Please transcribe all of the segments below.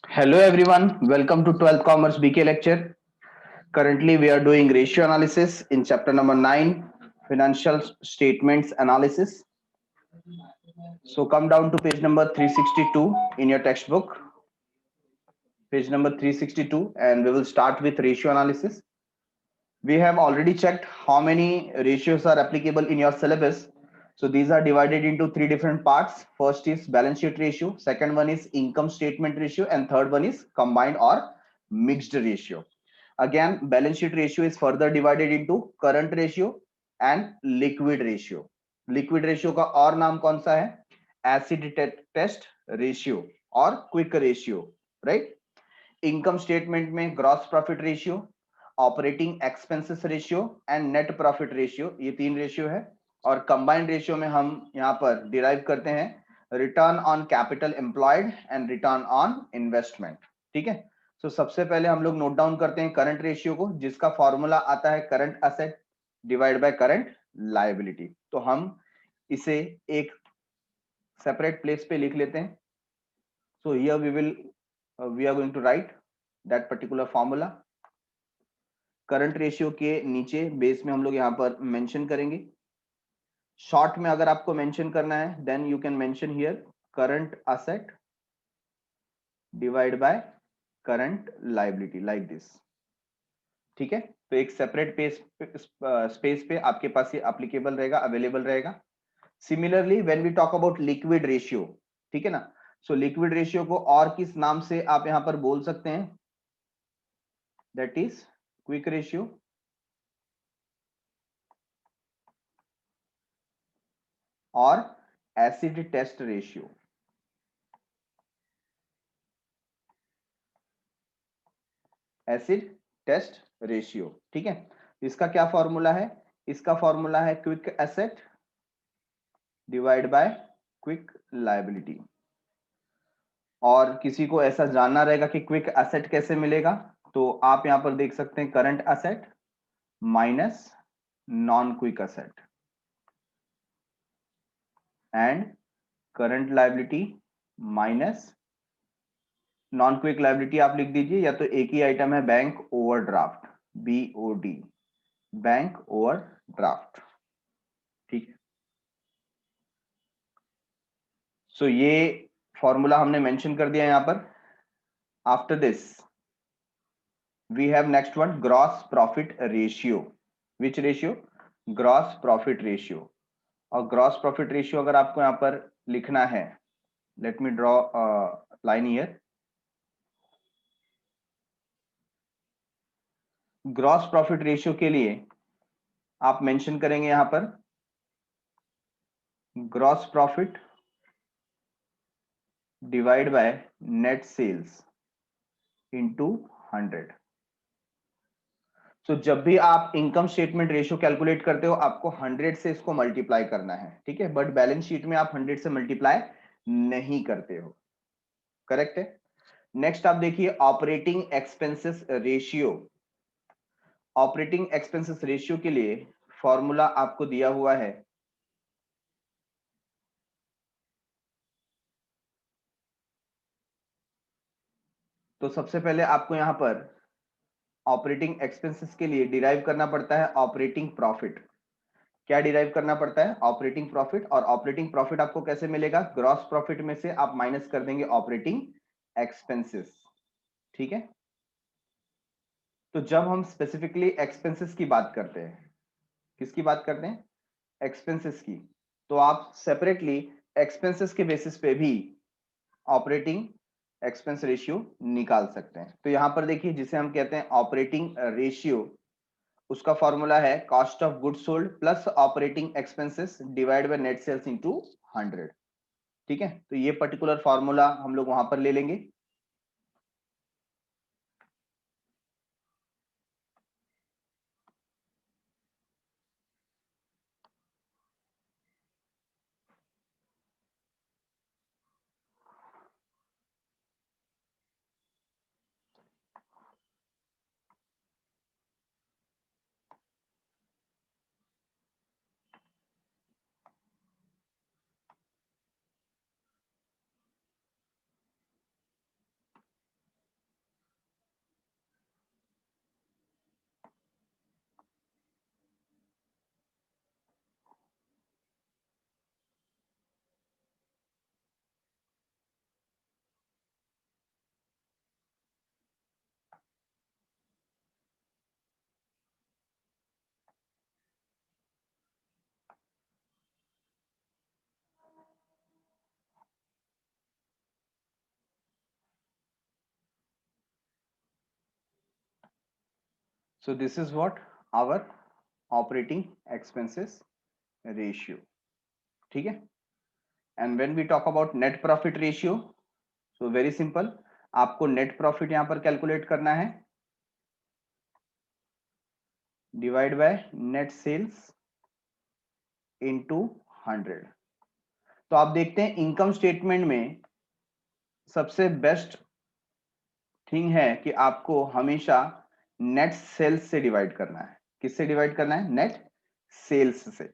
Hello everyone, welcome to 12th Commerce BK lecture. Currently we are doing ratio analysis in chapter number 9, financial statements analysis. So come down to page number 362 in your textbook, page number 362, and we will start with ratio analysis. We have already checked how many ratios are applicable in your syllabus. So these are divided into three different parts. First is balance sheet ratio, second one is income statement ratio, and third one is combined or mixed ratio. Again, balance sheet ratio is further divided into current ratio and liquid ratio. Liquid ratio का और नाम कौन सा है? Acid test ratio और quick ratio, right? Income statement में gross profit ratio, operating expenses ratio and net profit ratio, ये तीन रेशियो है. और कंबाइंड रेशियो में हम यहाँ पर डिराइव करते हैं return on capital employed and return on investment. ठीक है. तो सबसे पहले हम लोग नोट डाउन करते हैं करंट रेशियो को, जिसका फॉर्मूला आता है current asset divide by current liability. तो हम इसे एक सेपरेट प्लेस पे लिख लेते हैं. So here we are going to write that particular formula. Current ratio के नीचे बेस में हम लोग यहां पर मेंशन करेंगे. शॉर्ट में अगर आपको मेंशन करना है then you can mention here current asset divide by current liability like this. ठीक है. तो एक सेपरेट स्पेस पे आपके पास ये एप्लीकेबल रहेगा, अवेलेबल रहेगा. Similarly when we talk about liquid ratio, ठीक है ना, सो लिक्विड रेशियो को और किस नाम से आप यहां पर बोल सकते हैं? दैट इज क्विक रेशियो और acid test ratio. Acid test ratio. ठीक है. इसका क्या फॉर्मूला है? इसका फॉर्मूला है quick asset divide by quick liability. और किसी को ऐसा जानना रहेगा कि क्विक एसेट कैसे मिलेगा, तो आप यहां पर देख सकते हैं current asset minus non quick asset and current liability minus non quick liability. आप लिख दीजिए, या तो एक ही आइटम है bank overdraft, BOD, bank overdraft. ठीक है. सो ये फॉर्मूला हमने मेंशन कर दिया यहां पर. After this we have next one gross profit ratio. Which ratio? Gross profit ratio. और ग्रॉस प्रॉफिट रेशियो अगर आपको यहां पर लिखना है, let me draw line here. Gross profit ratio के लिए आप मेंशन करेंगे यहां पर gross profit divide by net sales into 100. So जब भी आप इनकम स्टेटमेंट रेशियो कैलकुलेट करते हो आपको 100 से इसको मल्टीप्लाई करना है. ठीक है. बट बैलेंस शीट में आप 100 से मल्टीप्लाई नहीं करते हो. करेक्ट है. नेक्स्ट आप देखिए operating expenses ratio. Operating expenses ratio के लिए फॉर्मूला आपको दिया हुआ है तो सबसे पहले आपको यहां पर ऑपरेटिंग एक्सपेंसेस के लिए डिराइव करना पड़ता है ऑपरेटिंग प्रॉफिट. क्या डिराइव करना पड़ता है? Operating profit. और ऑपरेटिंग प्रॉफिट आपको कैसे मिलेगा? ग्रॉस प्रॉफिट में से आप माइनस कर देंगे ऑपरेटिंग एक्सपेंसेस. ठीक है. तो जब हम स्पेसिफिकली एक्सपेंसेस की बात करते हैं, किसकी बात करते हैं? एक्सपेंसेस की. तो आप सेपरेटली एक्सपेंसेस के बेसिस पे भी ऑपरेटिंग एक्सपेंस रेशियो निकाल सकते हैं. तो यहां पर देखिए जिसे हम कहते हैं ऑपरेटिंग रेशियो, उसका फॉर्मूला है cost of goods sold plus operating expenses divide by net sales into 100. ठीक है. तो ये पर्टिकुलर फॉर्मूला हम लोग वहां पर ले लेंगे. So this is what our operating expenses ratio. ठीक है. And when we talk about net profit ratio, so very simple, आपको net profit यहां पर कैलकुलेट करना है, divide by net sales into 100. तो आप देखते हैं इनकम स्टेटमेंट में सबसे बेस्ट थिंग है कि आपको हमेशा नेट सेल्स से डिवाइड करना है. किससे डिवाइड करना है? नेट सेल्स से.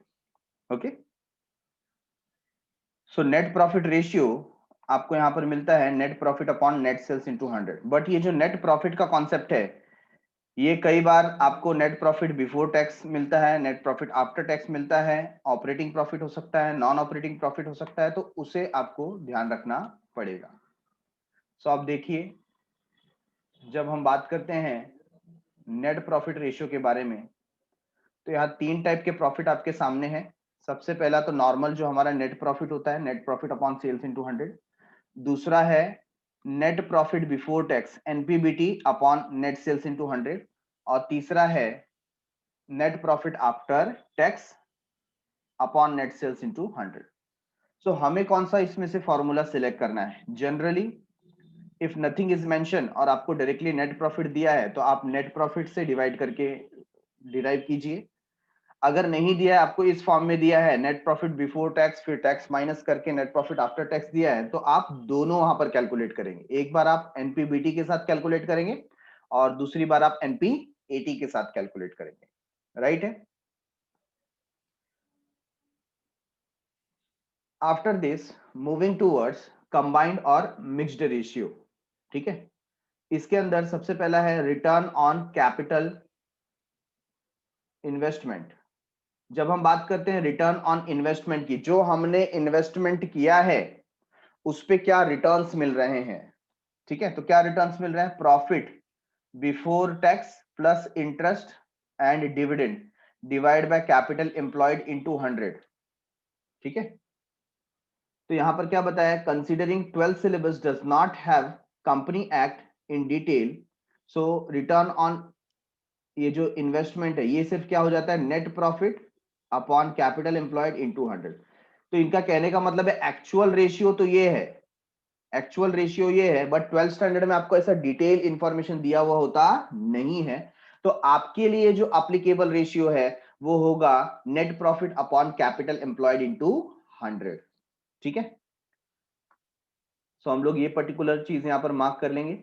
Okay. So net profit ratio आपको यहां पर मिलता है net profit upon net sales into 100. But ये जो नेट प्रॉफिट का कॉन्सेप्ट है, ये कई बार आपको नेट प्रॉफिट बिफोर टैक्स मिलता है, नेट प्रॉफिट आफ्टर टैक्स मिलता है, ऑपरेटिंग प्रॉफिट हो सकता है, नॉन ऑपरेटिंग प्रॉफिट हो सकता है, तो उसे आपको ध्यान रखना पड़ेगा. सो आप देखिए, जब हम बात करते हैं नेट प्रॉफिट रेशियो के बारे में, तो यहाँ 3 टाइप के प्रॉफिट आपके सामने हैं. सबसे पहला तो नॉर्मल जो हमारा नेट प्रॉफिट होता है, net profit upon sales into 100. दूसरा है net profit before tax, NPBT upon net sales into 100. और तीसरा है net profit after tax upon net sales into 100. So हमें कौन सा इसमें से फॉर्मूला सिलेक्ट करना है? Generally if nothing is mention और आपको डायरेक्टली नेट प्रॉफिट दिया है, तो आप नेट प्रॉफिट से डिवाइड करके डिराइव कीजिए. अगर नहीं दिया है, आपको इस फॉर्म में दिया है नेट प्रॉफिट बिफोर टैक्स फिर टैक्स माइनस करके नेट प्रॉफिट आफ्टर टैक्स दिया है, तो आप दोनों वहां पर कैलकुलेट करेंगे. एक बार आप एनपीबीटी के साथ कैलकुलेट करेंगे और दूसरी बार आप एनपीएटी के साथ कैलकुलेट करेंगे. राइट है. After this moving towards combined और मिक्स्ड रेशियो. ठीक है. इसके अंदर सबसे पहला है रिटर्न ऑन कैपिटल इन्वेस्टमेंट. जब हम बात करते हैं रिटर्न ऑन इन्वेस्टमेंट की, जो हमने इन्वेस्टमेंट किया है उस पे क्या रिटर्न्स मिल रहे हैं. ठीक है. तो क्या रिटर्न्स मिल रहे हैं? Profit before tax plus interest and dividend divide by capital employed into 100. ठीक है. तो यहां पर क्या बताया? Considering 12th syllabus does not have company act in detail, so return on ये जो इन्वेस्टमेंट है ये सिर्फ क्या हो जाता है? Net profit upon capital employed into 100. तो इनका कहने का मतलब है एक्चुअल रेशियो तो ये है, एक्चुअल रेशियो ये है, बट 12th स्टैंडर्ड में आपको ऐसा डिटेल इंफॉर्मेशन दिया हुआ होता नहीं है. तो आपके लिए जो एप्लीकेबल रेशियो है वो होगा net profit upon capital employed into 100. ठीक है. सो हम लोग ये पर्टिकुलर चीज यहां पर मार्क कर लेंगे,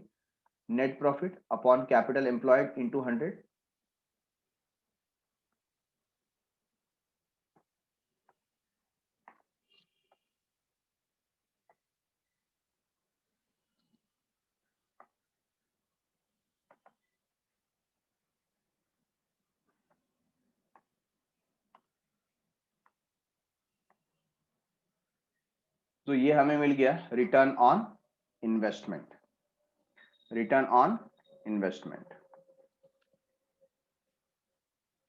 net profit upon capital employed into 100. तो ये हमें मिल गया return on investment. Return on investment.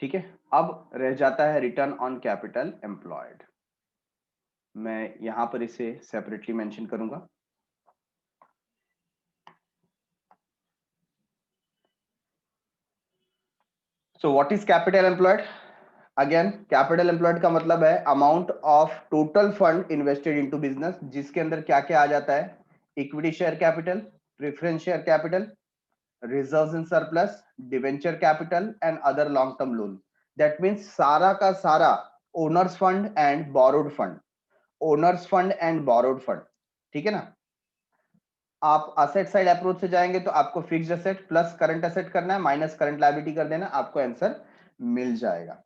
ठीक है. अब रह जाता है रिटर्न ऑन कैपिटल एम्प्लॉयड. मैं यहां पर इसे सेपरेटली मेंशन करूंगा. So what is capital employed? Again capital employed का मतलब है amount of total fund invested into business, जिसके अंदर क्या क्या आ जाता है? Equity share capital, preference share capital, reserves in surplus, debenture capital and other long term loan. That means सारा का सारा owner's fund and borrowed fund, owner's fund and borrowed fund. ठीक है ना. आप असेट साइड अप्रोच से जाएंगे तो आपको fixed asset plus current asset करना है, माइनस करंट लायबिलिटी कर देना, आपको आंसर मिल जाएगा.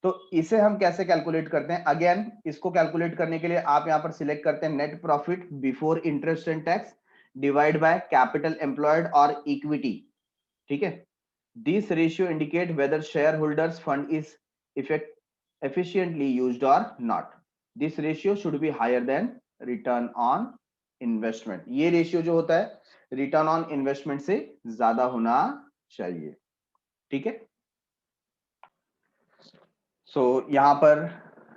तो इसे हम कैसे कैलकुलेट करते हैं? अगेन इसको कैलकुलेट करने के लिए आप यहां पर सिलेक्ट करते हैं net profit before interest and tax divide by capital employed और इक्विटी. ठीक है. This ratio indicate whether share holders fund is efficiently used or not. This ratio should be higher than return on investment. ये ratio जो होता है return on investment से ज्यादा होना चाहिए. ठीक है. सो यहां पर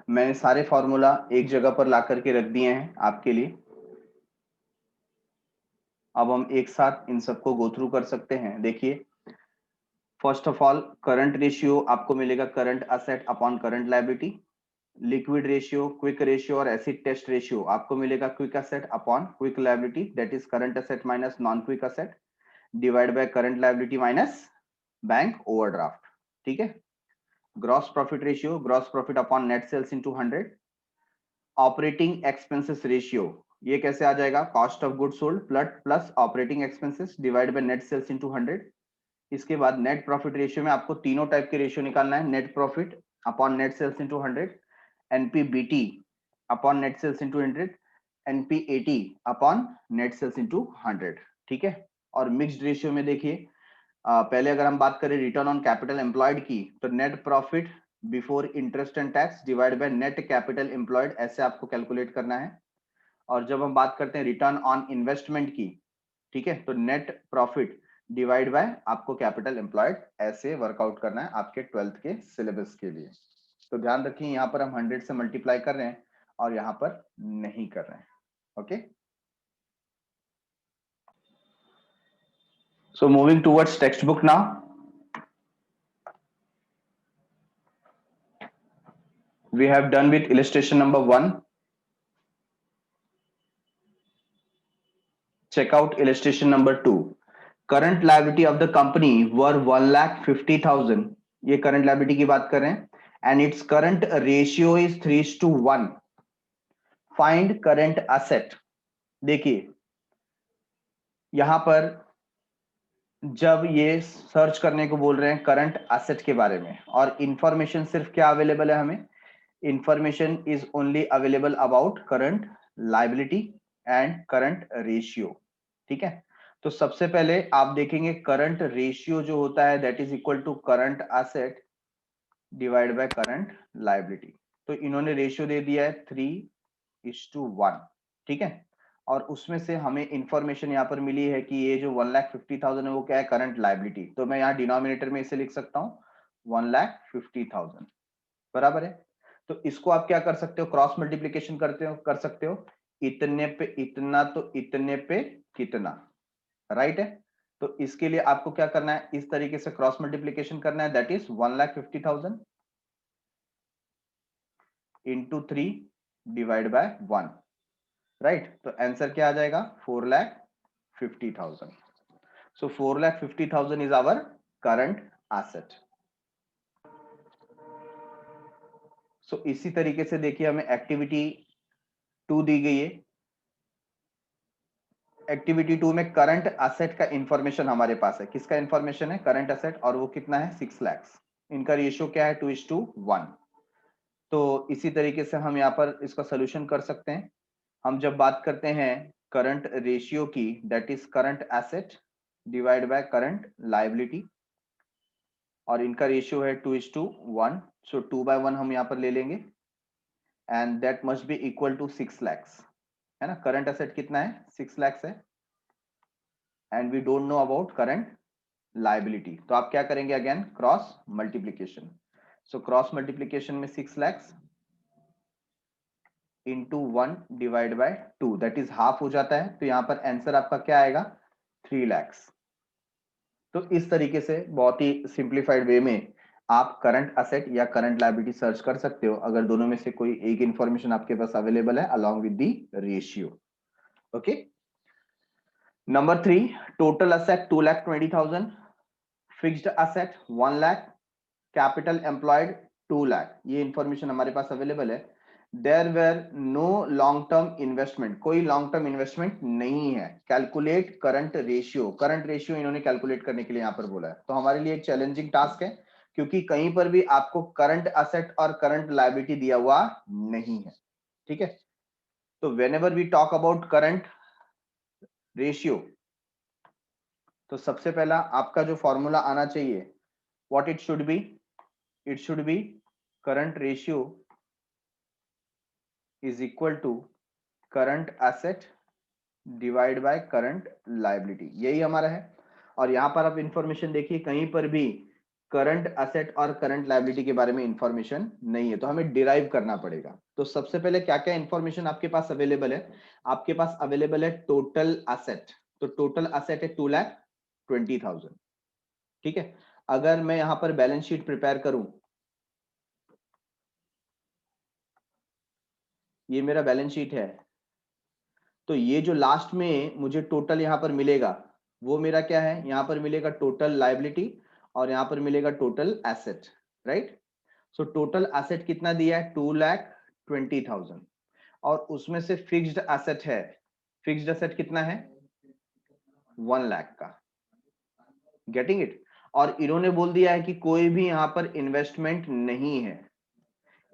मैंने सारे फॉर्मूला एक जगह पर ला करके रख दिए हैं आपके लिए. अब हम एक साथ इन सबको गो थ्रू कर सकते हैं. देखिए, first of all current ratio आपको मिलेगा current asset upon current liability, liquid ratio, quick ratio और एसिड टेस्ट रेशियो आपको मिलेगा quick asset upon quick liability, that is current asset minus non quick asset divide by current liability minus bank overdraft. ठीक है। Gross profit ratio, gross profit upon net sales into 100। Operating expenses ratio, ये कैसे आ जाएगा, cost of good sold plus operating expenses divide by net sales into 100। इसके बाद net profit ratio में आपको तीनों टाइप के रेशियो निकालना है, net profit upon net sales into 100, NPBT upon net sales into 100, NPAT upon net sales into 100। ठीक है। और मिक्स्ड रेशियो में देखिए, पहले अगर हम बात करें रिटर्न ऑन कैपिटल एम्प्लॉयड की, तो net profit before interest and tax divide by net capital employed, ऐसे आपको कैलकुलेट करना है। और जब हम बात करते हैं रिटर्न ऑन इन्वेस्टमेंट की, ठीक है, तो नेट प्रॉफिट डिवाइड बाय आपको कैपिटल एम्प्लॉयड, ऐसे वर्कआउट करना है आपके 12th के सिलेबस के लिए। तो ध्यान रखिए यहाँ पर हम 100 से मल्टीप्लाई कर रहे हैं और यहाँ पर नहीं कर रहे हैं। Okay, so moving towards textbook now. We have done with illustration number 1. Check out illustration number 2. Current liability of the company were 1,50,000. ये current liability की बात कर रहे हैं, and its current ratio is 3:1. Find current asset. देखिए यहां पर जब ये सर्च करने को बोल रहे हैं करंट एसेट के बारे में, और इंफॉर्मेशन सिर्फ क्या अवेलेबल है हमें, information is only available about current liability and current ratio. ठीक है। तो सबसे पहले आप देखेंगे करंट रेशियो जो होता है that is equal to current asset divide by current liability. तो इन्होंने रेशियो दे दिया है 3:1। ठीक है। और उसमें से हमें इंफॉर्मेशन यहाँ पर मिली है कि ये जो 1,50,000 है वो क्या है, करंट लायबिलिटी। तो मैं यहाँ डिनोमिनेटर में इसे लिख सकता हूँ 1,50,000, बराबर है। तो इसको आप क्या कर सकते हो, क्रॉस मल्टीप्लीकेशन करते हो, कर सकते हो, इतने पे इतना तो इतने पे कितना, राइट है। तो इसके लिए आपको क्या करना है, इस तरीके से क्रॉस मल्टीप्लीकेशन करना है, that is 1,50,000 into 3 divide by 1, right. तो आंसर क्या आ जाएगा, 4,50,000। सो 4,50,000 इज आवर करंट एसेट। सो इसी तरीके से देखिए हमें एक्टिविटी 2 दी गई है। एक्टिविटी 2 में करंट एसेट का इंफॉर्मेशन हमारे पास है, किसका इंफॉर्मेशन है, करंट एसेट, और वो कितना है 6 लाख। इनका रेशियो क्या है 2:1। तो इसी तरीके से हम यहाँ पर इसका सोल्यूशन कर सकते हैं। हम जब बात करते हैं करंट रेशियो की, that is current asset divide by current liability, और इनका रेशियो है 2:1। सो 2/1 हम यहाँ पर ले लेंगे, and that must be equal to 6 lakh, है ना। करंट एसेट कितना है 6 लाख है, and we don't know about current liability. तो आप क्या करेंगे, again cross multiplication. So cross multiplication में 6 lakh into 1 divide by 2, that is half हो जाता है। तो यहाँ पर आंसर आपका क्या आएगा, 3 लाख। तो इस तरीके से बहुत ही सिंप्लीफाइड वे में आप करंट असेट या करंट लायबिलिटी सर्च कर सकते हो, अगर दोनों में से कोई एक इंफॉर्मेशन आपके पास अवेलेबल है along with the ratio. Okay. Number 3, total asset 2,20,000, fixed asset 1 lakh, capital employed 2 lakh, ये इंफॉर्मेशन हमारे पास अवेलेबल है। There were no long term investment, कोई लॉन्ग टर्म इन्वेस्टमेंट नहीं है। Calculate current ratio, current ratio इन्होंने कैलकुलेट करने के लिए यहाँ पर बोला है। तो हमारे लिए एक चैलेंजिंग टास्क है, क्योंकि कहीं पर भी आपको करंट असेट और करंट लायबिलिटी दिया हुआ नहीं है। ठीक है। तो whenever we talk about current ratio, तो सबसे पहला आपका जो फॉर्मूला आना चाहिए, what it should be, it should be current ratio is equal to current asset divide by current liability, यही हमारा है। और यहां पर आप इंफॉर्मेशन देखिए, कहीं पर भी करंट असेट और करंट लायबिलिटी के बारे में इंफॉर्मेशन नहीं है, तो हमें डिराइव करना पड़ेगा। तो सबसे पहले क्या क्या इंफॉर्मेशन आपके पास अवेलेबल है, आपके पास अवेलेबल है टोटल असेट। तो टोटल असेट है 2,20,000। ठीक है। अगर मैं यहां पर बैलेंस शीट प्रिपेयर करूं, ये मेरा बैलेंस शीट है, तो ये जो लास्ट में मुझे टोटल यहां पर मिलेगा वो मेरा क्या है, यहां पर मिलेगा टोटल लायबिलिटी और यहां पर मिलेगा total asset, right. So total asset कितना दिया है, 2,20,000, और उसमें से फिक्स्ड एसेट है, फिक्स्ड एसेट कितना है, 1 लाख का। Getting it. और इन्होंने बोल दिया है कि कोई भी यहां पर इन्वेस्टमेंट नहीं है,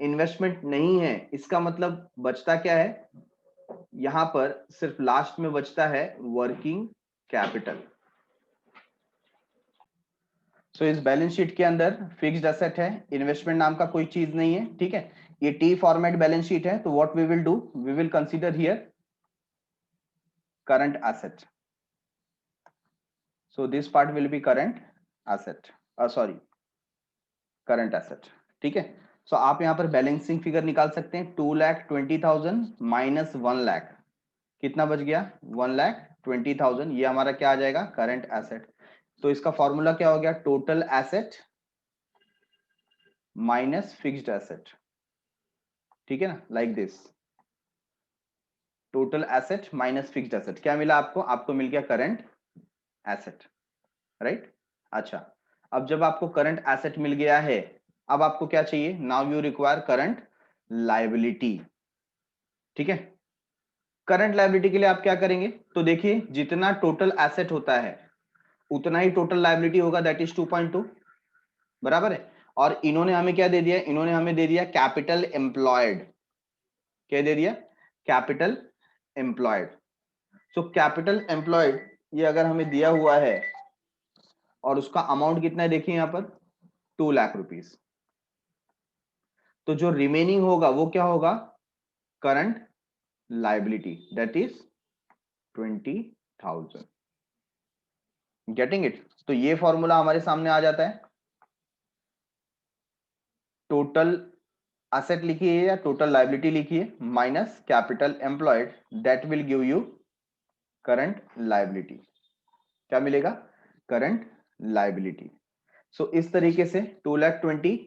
इन्वेस्टमेंट नहीं है, इसका मतलब बचता क्या है, यहां पर सिर्फ लास्ट में बचता है वर्किंग कैपिटल। सो इस बैलेंस शीट के अंदर फिक्स्ड एसेट है, इन्वेस्टमेंट नाम का कोई चीज नहीं है, ठीक है। ये टी फॉर्मेट बैलेंस शीट है, तो what we will do, we will consider here current asset. So this part will be current asset, sorry current asset, ठीक है। सो आप यहां पर बैलेंसिंग फिगर निकाल सकते हैं, 2,20,000 माइनस 1 लाख, कितना बच गया, 1,20,000, ये हमारा क्या आ जाएगा, करंट एसेट। तो इसका फॉर्मूला क्या हो गया, total asset minus fixed asset, ठीक है ना, like this, total asset minus fixed asset, क्या मिला आपको, आपको मिल गया करंट एसेट, राइट। अच्छा, अब जब आपको करंट एसेट मिल गया है, अब आपको क्या चाहिए, now you require current liability, ठीक है। करंट लायबिलिटी के लिए आप क्या करेंगे, तो देखिए जितना टोटल एसेट होता है उतना ही टोटल लायबिलिटी होगा, दैट इज 2.2, बराबर है। और इन्होंने हमें क्या दे दिया, इन्होंने हमें दे दिया कैपिटल एम्प्लॉयड, क्या दे दिया, capital employed. So capital employed ये अगर हमें दिया हुआ है और उसका अमाउंट कितना है, देखिए यहां पर 2 लाख रुपीस, तो जो रिमेनिंग होगा वो क्या होगा, current liability, that is 20,000। Getting it. तो ये फॉर्मूला हमारे सामने आ जाता है, टोटल एसेट लिखिए या टोटल लायबिलिटी लिखिए minus capital employed, that will give you current liability, क्या मिलेगा, करंट लायबिलिटी। सो इस तरीके से 2,20,000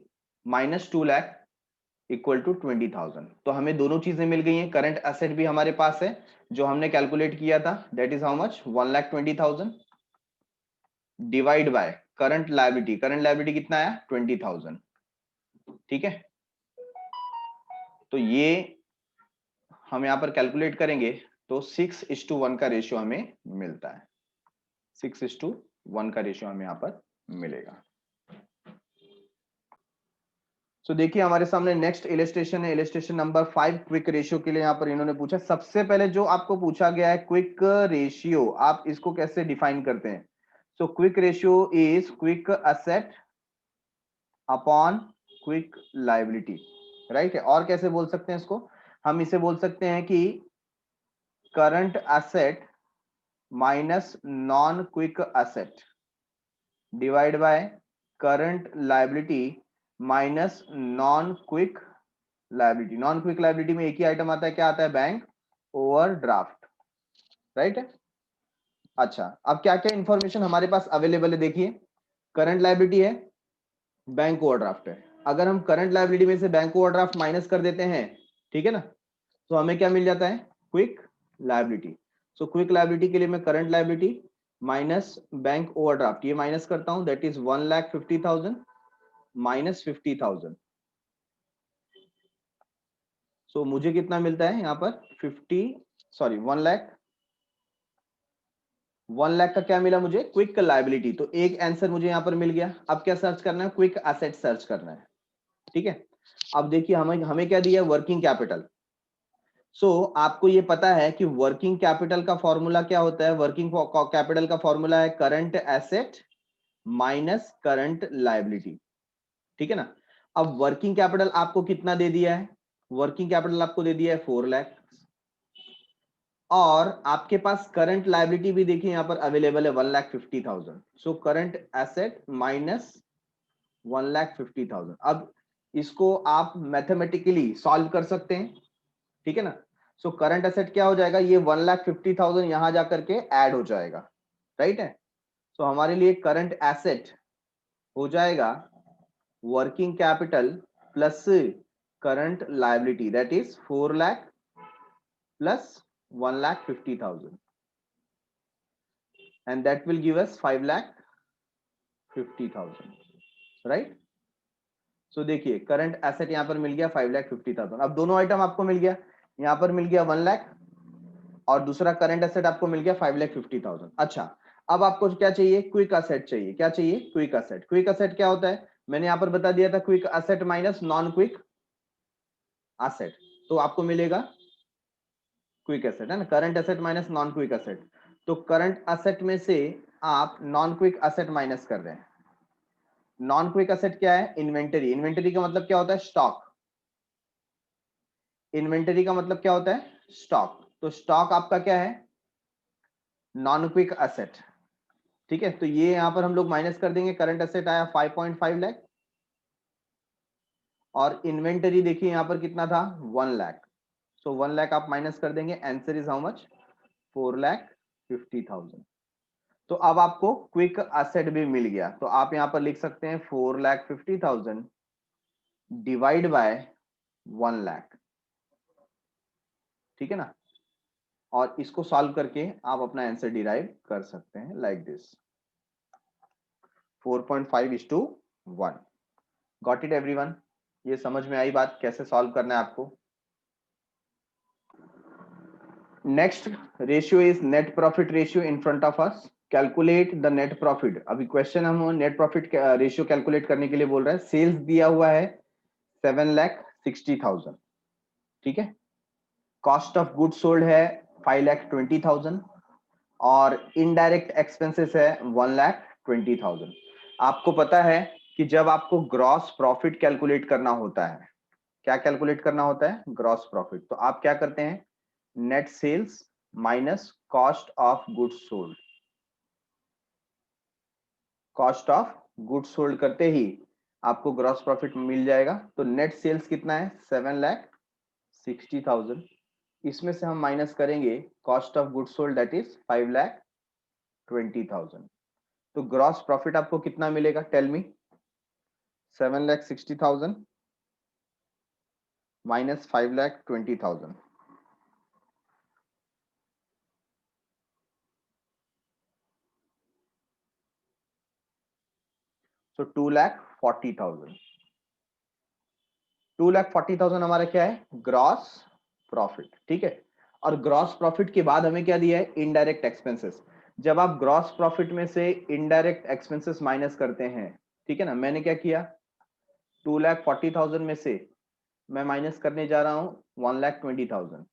माइनस 2 लाख इक्वल टू 20,000, तो हमें दोनों चीजें मिल गई हैं, करंट एसेट भी हमारे पास है जो हमने कैलकुलेट किया था, that is how much, 1,20,000 divide by current liability, current liability कितना आया, 20,000, ठीक है। तो ये हम यहां पर कैलकुलेट करेंगे तो 6:1 का रेशियो हमें मिलता है, 6:1 का रेशियो हमें यहां पर मिलेगा। सो देखिए हमारे सामने नेक्स्ट इलस्ट्रेशन है, इलस्ट्रेशन नंबर 5, क्विक रेशियो के लिए यहां पर इन्होंने पूछा, सबसे पहले जो आपको पूछा गया है क्विक रेशियो, आप इसको कैसे डिफाइन करते हैं। So quick ratio is quick asset upon quick liability, right है। और कैसे बोल सकते हैं इसको, हम इसे बोल सकते हैं कि current asset minus non quick asset divide by current liability minus non quick liability. Non quick liability में एक ही आइटम आता है, क्या आता है, बैंक ओवरड्राफ्ट, राइट है। अच्छा, अब क्या क्या इंफॉर्मेशन हमारे पास अवेलेबल है, देखिए करंट लायबिलिटी है, बैंक ओवरड्राफ्ट है। अगर हम करंट लायबिलिटी में से बैंक ओवरड्राफ्ट माइनस कर देते हैं, ठीक है ना, तो हमें क्या मिल जाता है, quick liability. So quick liability के लिए मैं current liability minus bank overdraft ये माइनस करता हूं, दैट इज 1,50,000 माइनस 50,000। सो मुझे कितना मिलता है यहाँ पर 1 लाख, 1 लाख का क्या मिला मुझे, क्विक लायबिलिटी। तो एक आंसर मुझे यहां पर मिल गया। अब क्या सर्च करना है, क्विक एसेट सर्च करना है, ठीक है। अब देखिए हमें हमें क्या दिया, वर्किंग कैपिटल। सो आपको ये पता है कि वर्किंग कैपिटल का फॉर्मूला क्या होता है, वर्किंग कैपिटल का फॉर्मूला है current asset minus current liability, ठीक है ना। अब वर्किंग कैपिटल आपको कितना दे दिया है, वर्किंग कैपिटल आपको दे दिया है 4 लाख, और आपके पास करंट लायबिलिटी भी देखिए यहां पर अवेलेबल है 1,50,000। So current asset minus 1,50,000। अब इसको आप मैथमेटिकली सॉल्व कर सकते हैं, ठीक है ना। सो करंट एसेट क्या हो जाएगा, ये 1,50,000 यहां जाकर के ऐड हो जाएगा, राइट है। सो हमारे लिए करंट एसेट हो जाएगा working capital plus current liability, that is 4 lakh plus 1,50,000 and that will give us 5,50,000, right. So देखिए करंट एसेट यहां पर मिल गया 5,50,000। अब दोनों आइटम आपको मिल गया, यहां पर मिल गया 1 लाख और दूसरा करंट एसेट आपको मिल गया 5,50,000। अच्छा, अब आपको क्या चाहिए? क्विक एसेट चाहिए। क्या चाहिए? Quick asset. क्विक एसेट क्या होता है? मैंने यहां पर बता दिया था, quick asset minus non quick asset, तो आपको मिलेगा क्विक एसेट, है ना, current asset minus non quick asset. तो करंट एसेट में से आप नॉन क्विक एसेट माइनस कर रहे हैं। नॉन क्विक एसेट क्या है? इन्वेंटरी। इन्वेंटरी का मतलब क्या होता है? स्टॉक। इन्वेंटरी का मतलब क्या होता है? स्टॉक। तो स्टॉक आपका क्या है? Non quick asset. ठीक है, तो ये यहां पर हम लोग माइनस कर देंगे। करंट एसेट आया 5.5 लाख और इन्वेंटरी देखिए यहां पर कितना था? 1 लाख। सो 1 लाख आप माइनस कर देंगे। Answer is how much? 4,50,000। तो अब आपको क्विक एसेट भी मिल गया, तो आप यहां पर लिख सकते हैं 4,50,000 डिवाइड बाय 1 लाख। ठीक है ना, और इसको सॉल्व करके आप अपना आंसर डिराइव कर सकते हैं like this, 4.5:1। Got it everyone? ये समझ में आई बात कैसे सॉल्व करना है आपको? Next ratio is net profit ratio in front of us. Calculate the net profit. अभी क्वेश्चन हम नेट प्रॉफिट रेशियो कैलकुलेट करने के लिए बोल रहा है। सेल्स दिया हुआ है 7,60,000। ठीक है, कॉस्ट ऑफ गुड सोल्ड है 5,20,000 और इनडायरेक्ट एक्सपेंसेस है 1,20,000। आपको पता है कि जब आपको ग्रॉस प्रॉफिट कैलकुलेट करना होता है, क्या कैलकुलेट करना होता है? Gross profit. तो आप क्या करते हैं? Net sales minus cost of goods sold. Cost of goods sold करते ही आपको ग्रॉस प्रॉफिट मिल जाएगा। तो नेट सेल्स कितना है? 7,60,000। इसमें से हम माइनस करेंगे cost of goods sold, that is 5,20,000। तो ग्रॉस प्रॉफिट आपको कितना मिलेगा? Tell me. 7,60,000 माइनस 5,20,000। सो 2,40,000। 2,40,000 हमारा क्या है? Gross profit. ठीक है, और ग्रॉस प्रॉफिट के बाद हमें क्या दिया है? Indirect expenses. जब आप ग्रॉस प्रॉफिट में से इनडायरेक्ट एक्सपेंसेस माइनस करते हैं, ठीक है ना, मैंने क्या किया? 2,40,000 में से मैं माइनस करने जा रहा हूं 1,20,000।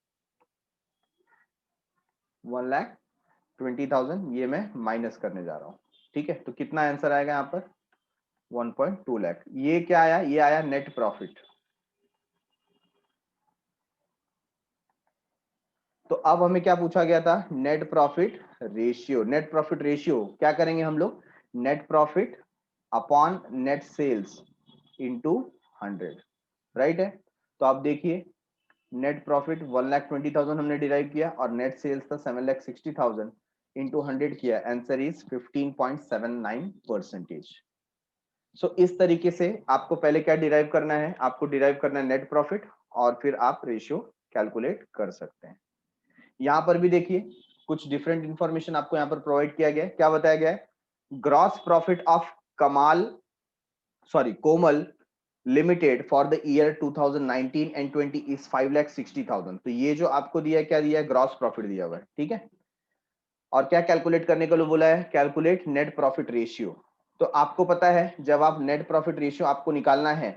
1,20,000 ये मैं माइनस करने जा रहा हूं। ठीक है, तो कितना आंसर आएगा यहाँ पर? 1.2 लाख। ये क्या आया? ये आया नेट प्रॉफिट। तो अब हमें क्या पूछा गया था? Net profit ratio. Net profit ratio क्या करेंगे हम लोग? Net profit upon net sales into 100, right है। तो आप देखिए नेट प्रॉफिट 1,20,000 हमने डिराइव किया और नेट सेल्स था 7,60,000 इंटू 100 किया। Answer is 15.79%। सो इस तरीके से आपको पहले क्या डिराइव करना है? आपको डिराइव करना है नेट प्रॉफिट और फिर आप रेशियो कैलकुलेट कर सकते हैं। यहां पर भी देखिए कुछ डिफरेंट इंफॉर्मेशन आपको यहां पर प्रोवाइड किया गया है। क्या बताया गया है? Gross profit of Komal limited for the year 2019 and 20 is 5,60,000। तो ये जो आपको दिया है, क्या दिया है? ग्रॉस प्रॉफिट दिया हुआ है। ठीक है, और क्या कैलकुलेट करने के लिए बोला है? Calculate net profit ratio. तो आपको पता है जब आप नेट प्रॉफिट रेशियो आपको निकालना है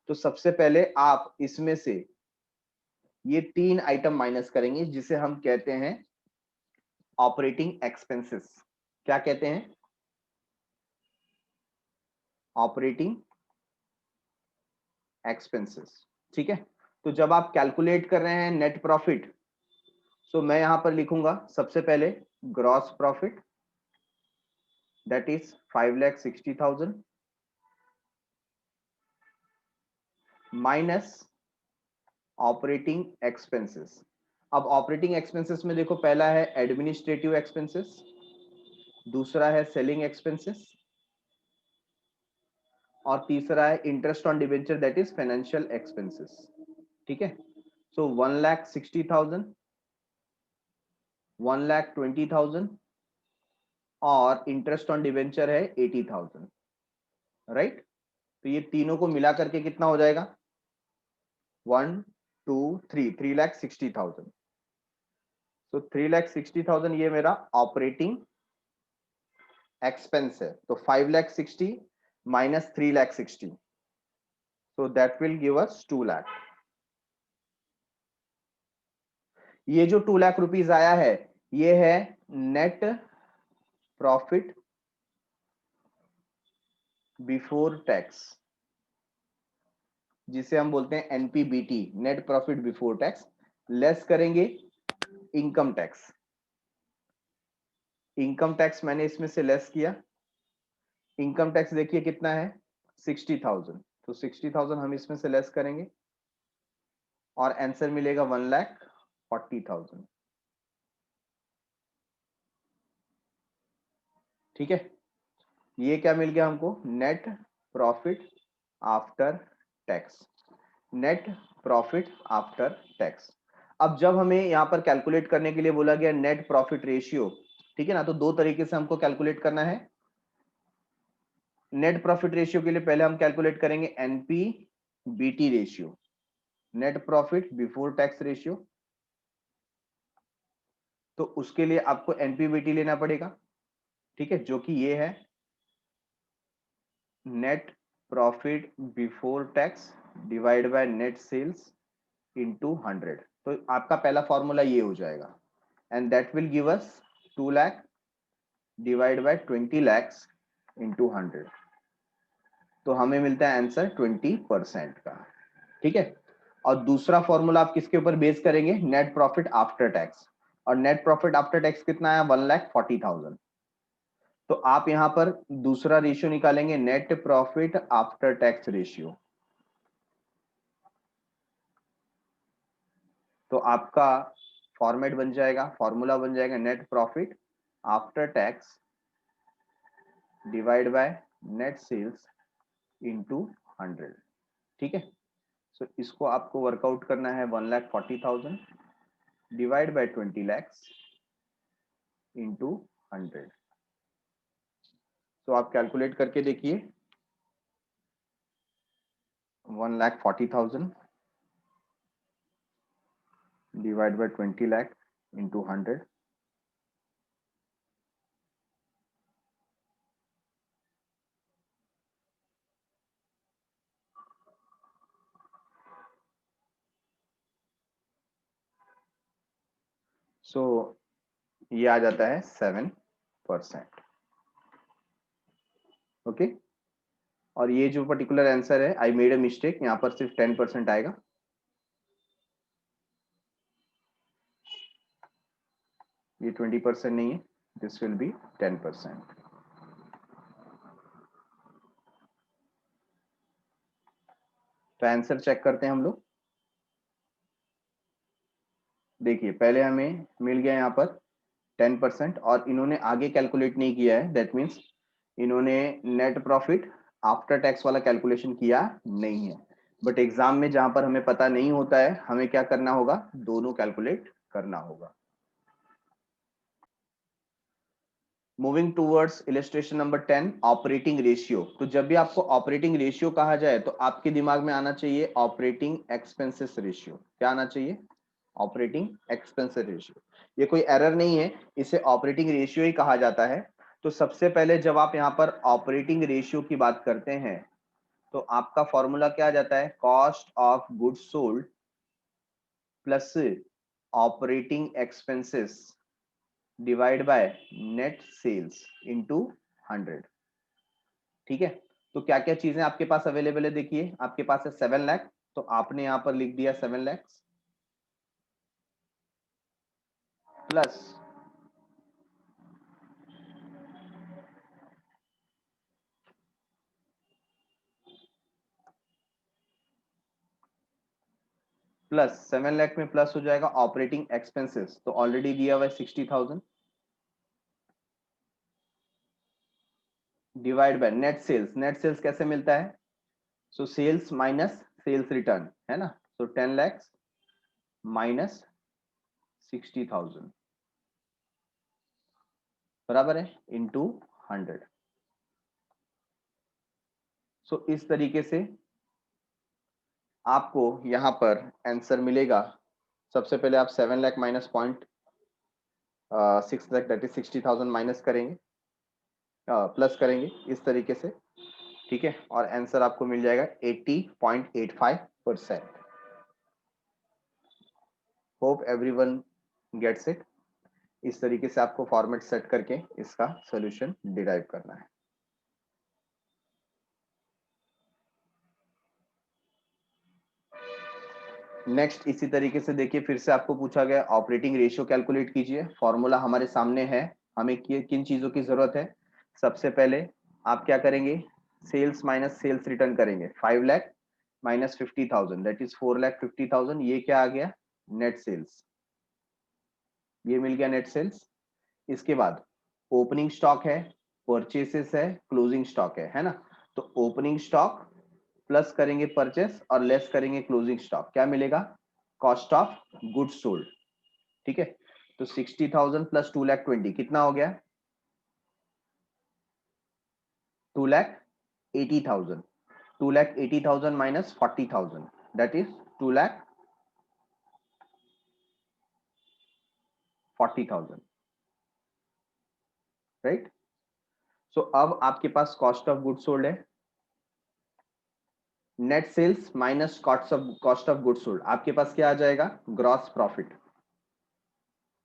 तो सबसे पहले आप इसमें से ये 3 आइटम माइनस करेंगे जिसे हम कहते हैं ऑपरेटिंग एक्सपेंसेस। क्या कहते हैं? Operating expenses. ठीक है, तो जब आप कैलकुलेट कर रहे हैं नेट प्रॉफिट, तो मैं यहां पर लिखूंगा सबसे पहले gross profit, that is 5,60,000 minus operating expenses. अब ऑपरेटिंग एक्सपेंसेस में देखो, पहला है एडमिनिस्ट्रेटिव एक्सपेंसेस, दूसरा है सेलिंग एक्सपेंसेस, और तीसरा है interest on debenture, that is financial expenses. ठीक है, सो 1,60,000, 1,20,000 और इंटरेस्ट ऑन डिबेंचर है 80,000, राइट। तो ये तीनों को मिला करके कितना हो जाएगा? 3,60,000। तो 3,60,000 ये मेरा ऑपरेटिंग एक्सपेंस है। तो 5,60,000 minus 3,60,000, so that will give us 2 lakh। ये जो 2 लाख रुपीस आया है ये है नेट प्रॉफिट बिफोर टैक्स, जिसे हम बोलते हैं NPBT, net profit before tax. Less करेंगे इनकम टैक्स। इनकम टैक्स मैंने इसमें से लेस किया। इनकम टैक्स देखिए कितना है? 60,000। तो 60,000 हम इसमें से लेस करेंगे और आंसर मिलेगा 1,40,000। ठीक है, ये क्या मिल गया हमको? Net profit after tax. Net profit after tax. अब जब हमें यहां पर कैलकुलेट करने के लिए बोला गया नेट प्रॉफिट रेशियो, ठीक है ना, तो दो तरीके से हमको कैलकुलेट करना है। नेट प्रॉफिट रेशियो के लिए पहले हम कैलकुलेट करेंगे NPBT ratio, net profit before tax ratio. तो उसके लिए आपको एनपीबीटी लेना पड़ेगा, ठीक है, जो कि ये है net profit before tax divide by net sales into 100। तो आपका पहला फॉर्मूला ये हो जाएगा, and that will give us 2 lakh divide by 20 lakhs into 100। तो हमें मिलता है आंसर 20% का। ठीक है, और दूसरा फॉर्मूला आप किसके ऊपर बेस करेंगे? Net profit after tax. और नेट प्रॉफिट आफ्टर टैक्स कितना है? 1,40,000। तो आप यहां पर दूसरा रेशियो निकालेंगे, net profit after tax ratio. तो आपका फॉर्मेट बन जाएगा, फॉर्मूला बन जाएगा net profit after tax divide by net sales into 100। ठीक है, सो इसको आपको वर्कआउट करना है 1,40,000 डिवाइड बाय 20 लैक्स इंटू 100। तो आप कैलकुलेट करके देखिए, 1,40,000 डिवाइड बाय 20 लाख इंटू 100। सो ये आ जाता है 7%। ओके, और ये जो पर्टिकुलर आंसर है, आई मेड अ मिस्टेक, यहाँ पर सिर्फ 10% आएगा। ये 20% नहीं है, दिस विल बी 10%। तो आंसर चेक करते हैं हम लोग। देखिए पहले हमें मिल गया यहाँ पर 10%, और इन्होंने आगे कैलकुलेट नहीं किया है, दैट मीन्स इन्होंने नेट प्रॉफिट आफ्टर टैक्स वाला कैलकुलेशन किया नहीं है। बट एग्जाम में जहां पर हमें पता नहीं होता है, हमें क्या करना होगा? दोनों कैलकुलेट करना होगा। Moving towards illustration number 10, operating ratio. तो जब भी आपको ऑपरेटिंग रेशियो कहा जाए तो आपके दिमाग में आना चाहिए ऑपरेटिंग एक्सपेंसेस रेशियो। क्या आना चाहिए? Operating expenses ratio. ये कोई एरर नहीं है, इसे ऑपरेटिंग रेशियो ही कहा जाता है। तो सबसे पहले जब आप यहाँ पर ऑपरेटिंग रेशियो की बात करते हैं तो आपका फॉर्मूला क्या आ जाता है? Cost of goods sold plus operating expenses divide by net sales into 100। ठीक है, तो क्या क्या चीजें आपके पास अवेलेबल है? देखिए आपके पास है 7 लाख, तो आपने यहां पर लिख दिया 7 लाख प्लस प्लस 7 लाख में प्लस हो जाएगा ऑपरेटिंग एक्सपेंसेस, तो ऑलरेडी दिया हुआ है 60,000। Divide by net sales. Net sales कैसे मिलता है? So sales minus sales return, है ना। सो 10 लाख माइनस 60,000 बराबर है इंटू 100। सो इस तरीके से आपको यहां पर आंसर मिलेगा। सबसे पहले आप 7 lakh minus 0.6 lakh that is 60,000 minus करेंगे, प्लस करेंगे इस तरीके से, ठीक है। और आंसर आपको मिल जाएगा 80.85%। Hope everyone gets it. इस तरीके से आपको फॉर्मेट सेट करके इसका सॉल्यूशन डिराइव करना है। नेक्स्ट इसी तरीके से देखिए, फिर से आपको पूछा गया ऑपरेटिंग रेशियो कैलकुलेट कीजिए। फॉर्मूला हमारे सामने है। हमें किन चीजों की जरूरत है? सबसे पहले आप क्या करेंगे? सेल्स माइनस सेल्स रिटर्न करेंगे। 5 लाख माइनस 50,000 दैट इज 4,50,000। ये क्या आ गया? Net sales. ये मिल गया नेट सेल्स। इसके बाद ओपनिंग स्टॉक है, परचेसेस है, क्लोजिंग स्टॉक है ना। तो ओपनिंग स्टॉक प्लस करेंगे परचेस और लेस करेंगे क्लोजिंग स्टॉक, क्या मिलेगा? कॉस्ट ऑफ गुड्स सोल्ड, ठीक है। तो 60,000 प्लस 2,20,000 कितना हो गया? 2,80,000। 2,80,000 minus 40,000 that is 2,40,000, right. So अब आपके पास कॉस्ट ऑफ गुड्स सोल्ड है, net sales minus cost of goods sold, आपके पास क्या आ जाएगा? Gross profit.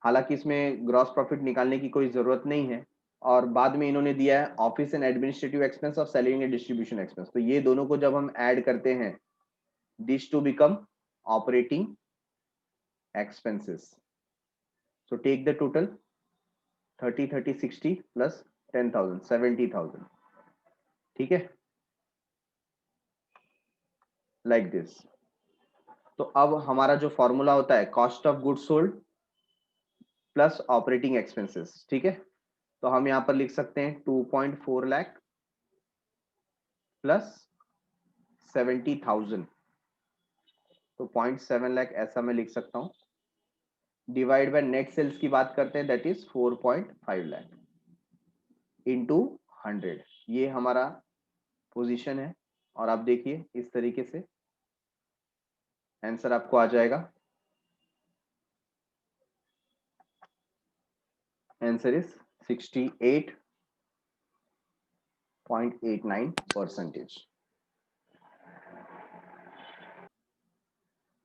हालांकि इसमें ग्रॉस प्रॉफिट निकालने की कोई जरूरत नहीं है, और बाद में इन्होंने दिया है ऑफिस एंड एडमिनिस्ट्रेटिव एक्सपेंस और सेलिंग एंड डिस्ट्रीब्यूशन एक्सपेंस। तो ये दोनों को जब हम ऐड करते हैं, this to become operating expenses. So take the total 30 30 60 plus 10,000 70,000, ठीक है, लाइक दिस। तो अब हमारा जो फॉर्मूला होता है cost of goods sold plus operating expenses, ठीक है। तो हम यहां पर लिख सकते हैं 2.4 लाख प्लस 70,000, तो 0.7 लाख ऐसा मैं लिख सकता हूं। डिवाइड बाय नेट सेल्स की बात करते हैं, दैट इज 4.5 लाख इंटू 100। ये हमारा पोजीशन है, और आप देखिए इस तरीके से आंसर आपको आ जाएगा। Answer is 68.89%।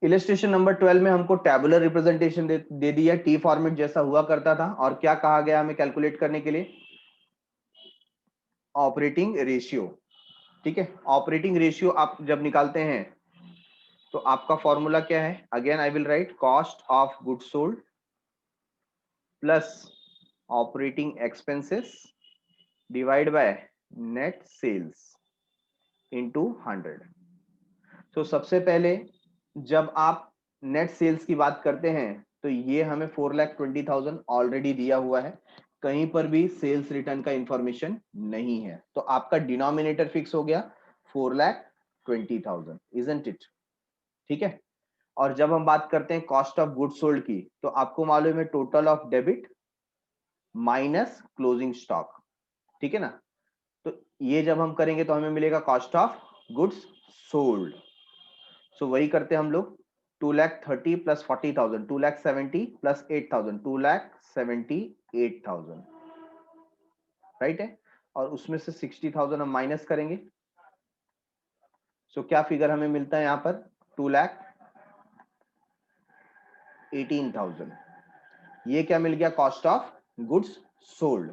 इलस्ट्रेशन नंबर 12 में हमको टेबुलर रिप्रेजेंटेशन दे दिया, टी फॉर्मेट जैसा हुआ करता था। और क्या कहा गया हमें कैलकुलेट करने के लिए? ऑपरेटिंग रेशियो, ठीक है। ऑपरेटिंग रेशियो आप जब निकालते हैं तो आपका फॉर्मूला क्या है? Again I will write cost of goods sold plus operating expenses divide by net sales into 100। तो सबसे पहले जब आप नेट सेल्स की बात करते हैं तो ये हमें 4,20,000 ऑलरेडी दिया हुआ है, कहीं पर भी सेल्स रिटर्न का इंफॉर्मेशन नहीं है। तो आपका डिनोमिनेटर फिक्स हो गया 4,20,000, इजंट इट, ठीक है। और जब हम बात करते हैं कॉस्ट ऑफ गुड्स सोल्ड की, तो आपको मालूम है total of debit minus closing stock, ठीक है ना। तो ये जब हम करेंगे तो हमें मिलेगा कॉस्ट ऑफ गुड्स सोल्ड। सो वही करते हैं हम लोग, 2,30,000 प्लस 40,000, 2,70,000 प्लस 8,000, 2,78,000, राइट है। और उसमें से 60,000 हम माइनस करेंगे। सो क्या फिगर हमें मिलता है यहां पर? 2,18,000। ये क्या मिल गया? Cost of goods sold.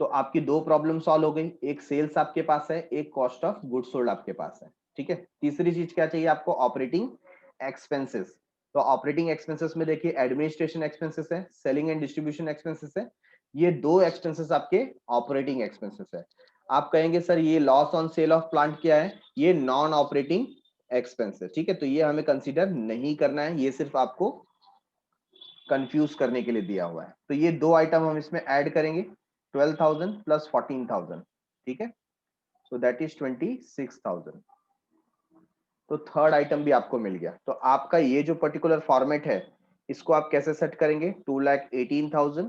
तो आपकी दो प्रॉब्लम सॉल्व हो गई, एक सेल्स आपके पास है, एक कॉस्ट ऑफ गुड्स सोल्ड आपके पास है, ठीक है। तीसरी चीज क्या चाहिए आपको? Operating expenses. तो ऑपरेटिंग एक्सपेंसेस में देखिए एडमिनिस्ट्रेशन एक्सपेंसेस है, सेलिंग एंड डिस्ट्रीब्यूशन एक्सपेंसेस है। ये दो एक्सपेंसेस आपके ऑपरेटिंग एक्सपेंसेस है। आप कहेंगे सर ये loss on sale of plant क्या है? ये नॉन ऑपरेटिंग एक्सपेंसेस, ठीक है। तो ये हमें कंसीडर नहीं करना है, ये सिर्फ आपको कंफ्यूज करने के लिए दिया हुआ है। तो ये दो आइटम हम इसमें ऐड करेंगे, 12,000 प्लस 14,000, ठीक है। So that is 26,000। तो थर्ड आइटम भी आपको मिल गया। तो आपका ये जो पर्टिकुलर फॉर्मेट है इसको आप कैसे सेट करेंगे, 2,18,000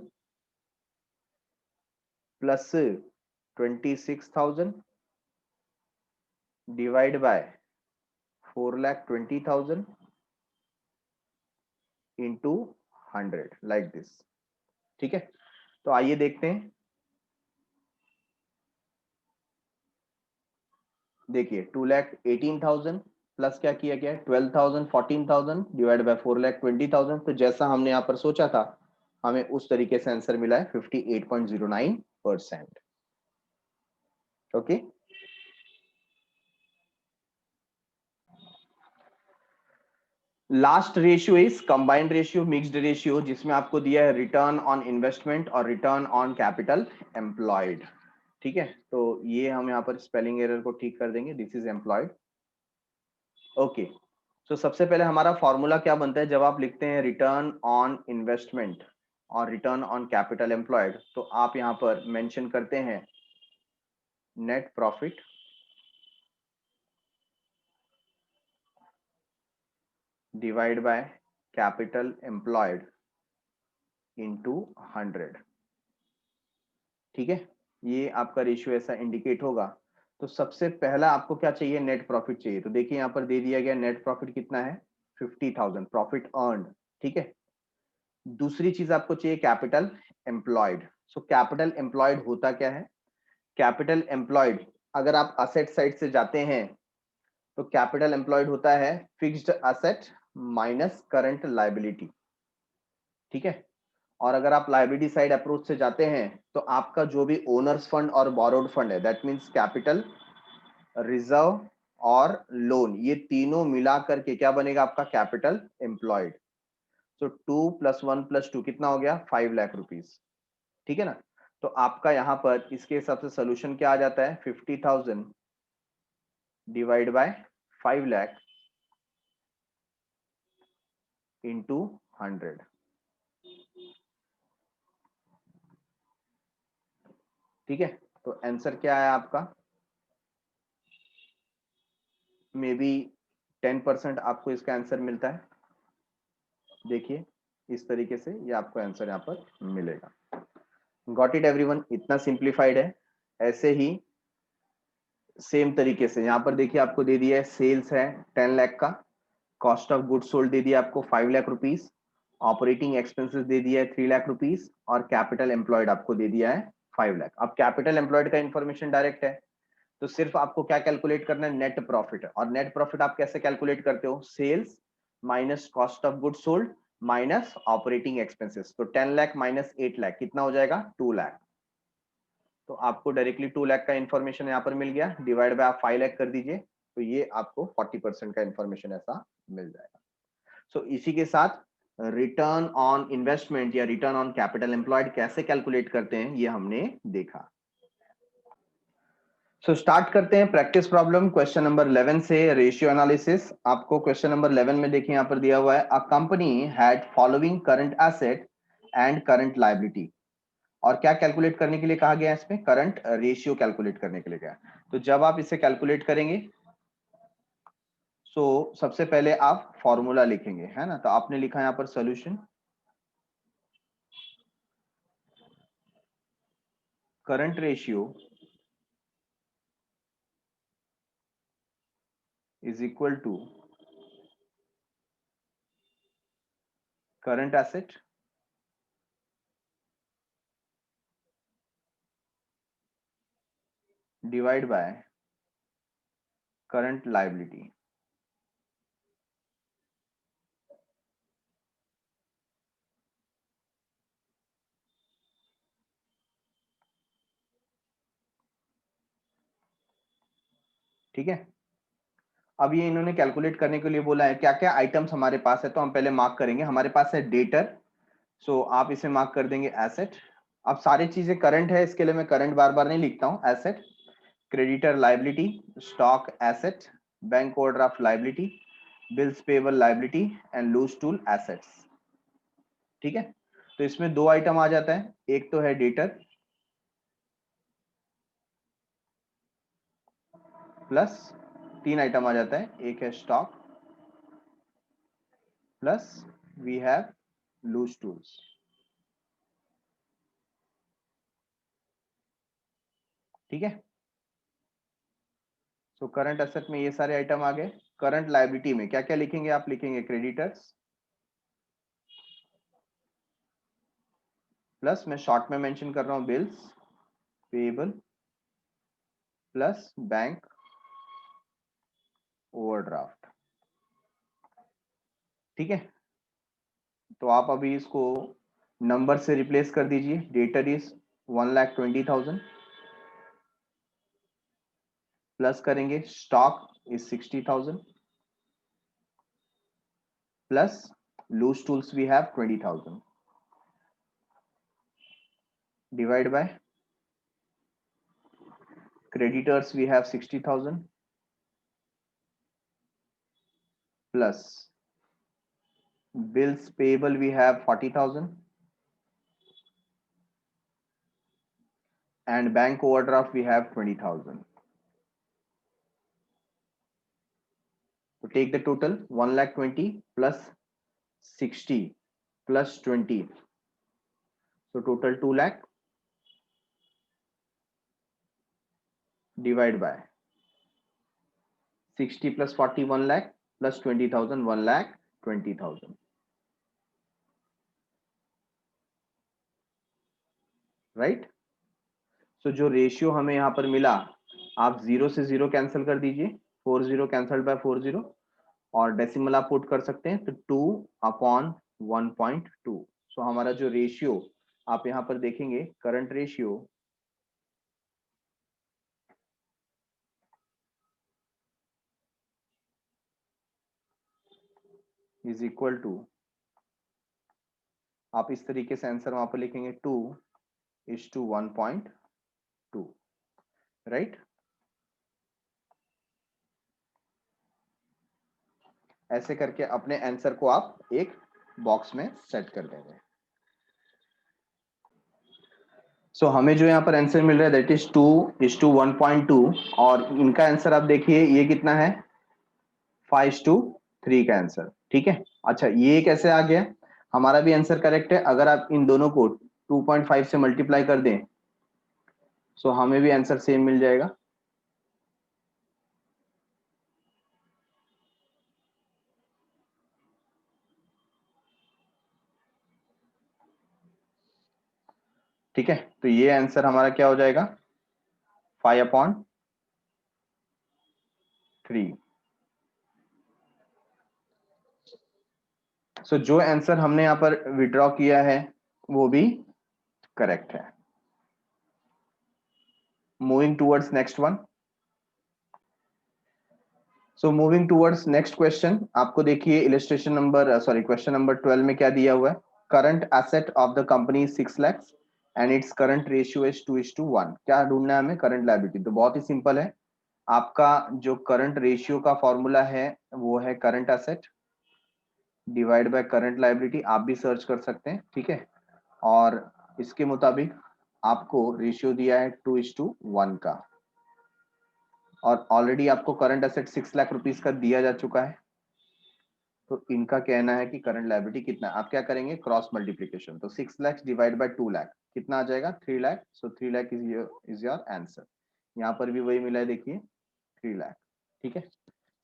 plus 26,000 divide by 4,20,000 into 100 like this. ठीक है, तो आइए देखते हैं। देखिए 2,18,000 प्लस क्या किया गया, 12,000 14,000 डिवाइड बाय 4,20,000। तो जैसा हमने यहाँ पर सोचा था हमें उस तरीके से आंसर मिला है 58.09%। Okay, last ratio is combined ratio, mixed ratio, जिसमें आपको दिया है रिटर्न ऑन इन्वेस्टमेंट और रिटर्न ऑन कैपिटल एम्प्लॉयड। ठीक है, तो ये हम यहाँ पर स्पेलिंग एरर को ठीक कर देंगे, दिस इज एम्प्लॉयड। ओके, तो सबसे पहले हमारा फॉर्मूला क्या बनता है, जब आप लिखते हैं रिटर्न ऑन इन्वेस्टमेंट और रिटर्न ऑन कैपिटल एम्प्लॉयड, तो आप यहाँ पर मेंशन करते हैं net profit divide by capital employed into 100। ठीक है, ये आपका रेशियो ऐसा इंडिकेट होगा। तो सबसे पहला आपको क्या चाहिए, नेट प्रॉफिट चाहिए। तो देखिए यहाँ पर दे दिया गया नेट प्रॉफिट कितना है, 50,000 प्रॉफिट अर्न्ड। ठीक है, दूसरी चीज आपको चाहिए capital employed. So capital employed होता क्या है, कैपिटल एम्प्लॉयड अगर आप असेट साइड से जाते हैं तो कैपिटल एम्प्लॉयड होता है fixed asset minus current liability. ठीक है, और अगर आप लायबिलिटी साइड अप्रोच से जाते हैं तो आपका जो भी ओनर्स फंड और बोरोड फंड है, दैट मींस कैपिटल, रिजर्व और लोन, ये तीनों मिला करके क्या बनेगा आपका कैपिटल एम्प्लॉयड। सो 2 + 1 + 2 कितना हो गया, 5 लाख रुपीज। ठीक है ना, तो आपका यहाँ पर इसके हिसाब से सोल्यूशन क्या आ जाता है, 50,000 डिवाइड बाय 5 लाख इंटू 100। ठीक है, तो आंसर क्या है आपका, मे बी 10% आपको इसका आंसर मिलता है। देखिए इस तरीके से ये आपको आंसर यहाँ पर मिलेगा। गॉट इट एवरीवन, इतना सिंप्लीफाइड है। ऐसे ही सेम तरीके से यहाँ पर देखिए आपको दे दिया है सेल्स है 10 लाख का, कॉस्ट ऑफ गुड्स सोल्ड दे दिया आपको 5 लाख रुपीज, ऑपरेटिंग एक्सपेंसेस दे दिया है 3 लाख रुपीज और कैपिटल एम्प्लॉयड आपको दे दिया है 5 लाख। अब कैपिटल एम्प्लॉयड का इंफॉर्मेशन डायरेक्ट है, तो सिर्फ आपको क्या कैलकुलेट करना है, नेट प्रॉफिट। और नेट प्रॉफिट आप कैसे कैलकुलेट करते हो, sales minus cost of goods sold minus operating expenses. तो 10 लाख माइनस 8 लाख कितना हो जाएगा, 2 लाख। तो आपको डायरेक्टली 2 लाख का इंफॉर्मेशन यहाँ पर मिल गया, डिवाइड बाय आप 5 लाख कर दीजिए, तो ये आपको 40% का इंफॉर्मेशन ऐसा मिल जाएगा। सो इसी के साथ रिटर्न ऑन इन्वेस्टमेंट या रिटर्न ऑन कैपिटल एम्प्लॉयड कैसे कैलकुलेट करते हैं ये हमने देखा। सो स्टार्ट करते हैं प्रैक्टिस प्रॉब्लम क्वेश्चन नंबर 11 से, रेशियो एनालिसिस। आपको क्वेश्चन नंबर 11 में देखिए यहाँ पर दिया हुआ है, a company had following current asset and current liability. और क्या कैलकुलेट करने के लिए कहा गया है, इसमें करंट रेशियो कैलकुलेट करने के लिए गया। तो जब आप इसे कैलकुलेट करेंगे सो सबसे पहले आप फॉर्मूला लिखेंगे, है ना। तो आपने लिखा यहाँ पर solution, current ratio is equal to current asset divide by current liability. ठीक है, अब ये इन्होंने कैलकुलेट करने के लिए बोला है, क्या क्या आइटम्स हमारे पास है, तो हम पहले मार्क करेंगे। हमारे पास है डेटर, सो आप इसे मार्क कर देंगे एसेट। अब सारी चीजें करंट है, इसके लिए मैं करंट बार बार नहीं लिखता हूं। Asset, creditor liability, stock asset, bank overdraft liability, bills payable liability and loose tool assets. ठीक है, तो इसमें दो आइटम आ जाता है, एक तो है डेटर प्लस 3 आइटम आ जाता है, एक है stock plus we have loose tools. ठीक है, सो करंट एसेट में ये सारे आइटम आ गए। करंट लायबिलिटी में क्या क्या लिखेंगे आप? लिखेंगे क्रेडिटर्स प्लस, मैं शॉर्ट में मेंशन कर रहा हूं, bills payable plus bank overdraft. ठीक है, तो आप अभी इसको नंबर से रिप्लेस कर दीजिए। डेटर इज 1,20,000 प्लस करेंगे stock is 60,000 plus loose tools we have 20,000 divide by creditors we have 60,000 plus bills payable we have 40,000 and bank overdraft we have 20,000. So take the total 1,20,000 plus 60 plus 20. So total 2 lakh divide by 60 plus 40 1 lakh plus 20,000 1,20,000. Right. सो जो ratio हमें यहाँ पर मिला, आप 0 से 0 cancel कर दीजिए, 40 cancelled by 40 और डेसिमल आप पुट कर सकते हैं, तो 2/1.2। सो हमारा जो रेशियो आप यहाँ पर देखेंगे, current ratio is equal to, आप इस तरीके से आंसर वहां पर लिखेंगे 2:1.2। राइट, ऐसे करके अपने आंसर को आप एक बॉक्स में सेट कर देंगे। सो हमें जो यहाँ पर आंसर मिल रहा है दैट इज 2:1.2 और इनका आंसर आप देखिए ये कितना है, 5:3 का आंसर। ठीक है, अच्छा ये कैसे आ गया? हमारा भी आंसर करेक्ट है। अगर आप इन दोनों को 2.5 से मल्टीप्लाई कर दें सो हमें भी आंसर सेम मिल जाएगा। ठीक है, तो ये आंसर हमारा क्या हो जाएगा, 5/3। सो जो आंसर हमने यहाँ पर विड्रॉ किया है वो भी करेक्ट है। Moving towards next one. So moving towards next question, आपको देखिए इलस्ट्रेशन नंबर क्वेश्चन नंबर 12 में क्या दिया हुआ है, current asset of the company 6 lakh and its current ratio is 2:1। क्या ढूंढना है हमें? Current liability. तो बहुत ही सिंपल है, आपका जो करंट रेशियो का फॉर्मूला है वो है current asset divide by current liability. आप भी सर्च कर सकते हैं। ठीक है, और इसके मुताबिक आपको रेशियो दिया है 2:1 का, और ऑलरेडी आपको करंट एसेट 6 लाख रुपीस का दिया जा चुका है। तो इनका कहना है कि करंट लायबिलिटी कितना है। आप क्या करेंगे? Cross multiplication. तो 6 लाख डिवाइड बाय 2 लाख कितना आ जाएगा? 3 लाख। सो 3 लाख इज योर आंसर। यहाँ पर भी वही मिला है, देखिए 3 लाख। ठीक है,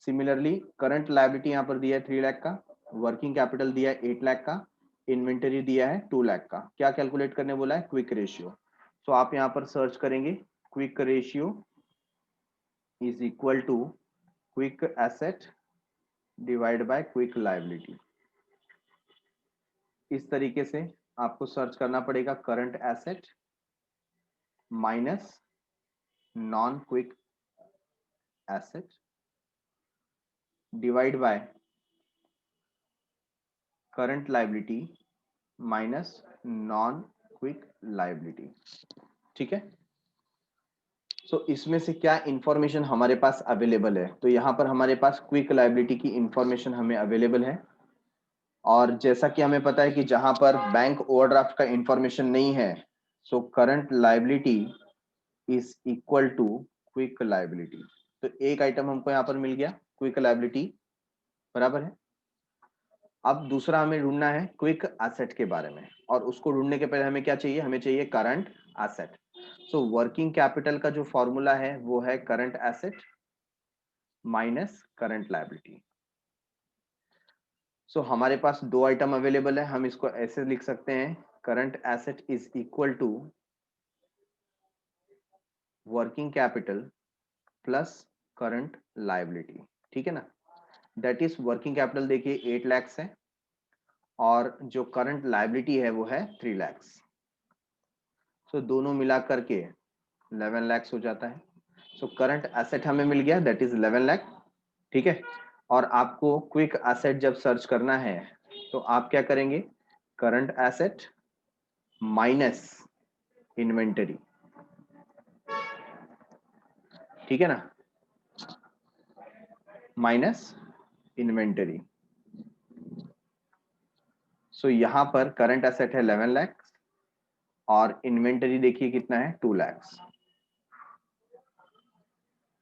सिमिलरली करंट लायबिलिटी यहाँ पर दिया है 3 लाख का, वर्किंग कैपिटल दिया है 8 लाख का, इन्वेंटरी दिया है 2 लाख का। क्या कैलकुलेट करने बोला है? Quick ratio. तो आप यहाँ पर सर्च करेंगे quick ratio is equal to quick asset divide by quick liability. इस तरीके से आपको सर्च करना पड़ेगा, current asset minus non quick asset divide by current liability minus non quick liability. ठीक है, सो इसमें से क्या इंफॉर्मेशन हमारे पास अवेलेबल है? तो यहाँ पर हमारे पास क्विक लायबिलिटी की इंफॉर्मेशन हमें अवेलेबल है, और जैसा कि हमें पता है कि जहां पर बैंक ओवरड्राफ्ट का इंफॉर्मेशन नहीं है, so current liability is equal to quick liability. तो एक आइटम हमको यहाँ पर मिल गया क्विक लायबिलिटी, बराबर है। अब दूसरा हमें ढूंढना है क्विक एसेट के बारे में, और उसको ढूंढने के पहले हमें क्या चाहिए, हमें चाहिए current asset. So working capital का जो फॉर्मूला है वो है current asset minus current liability. So हमारे पास दो आइटम अवेलेबल है, हम इसको ऐसे लिख सकते हैं, current asset is equal to working capital plus current liability, ठीक है ना। दैट इज वर्किंग कैपिटल देखिए 8 लाख है, और जो करंट लायबिलिटी है वो है 3 लाख। सो दोनों मिला करके 11 लाख हो जाता है। सो करंट एसेट हमें मिल गया, दैट इज 11 लाख, ठीक है। और आपको क्विक एसेट जब सर्च करना है तो आप क्या करेंगे, करंट एसेट माइनस इन्वेंटरी, ठीक है ना, माइनस इन्वेंटरी। सो यहां पर करंट एसेट है 11 लाख और इन्वेंटरी देखिए कितना है 2 लाख,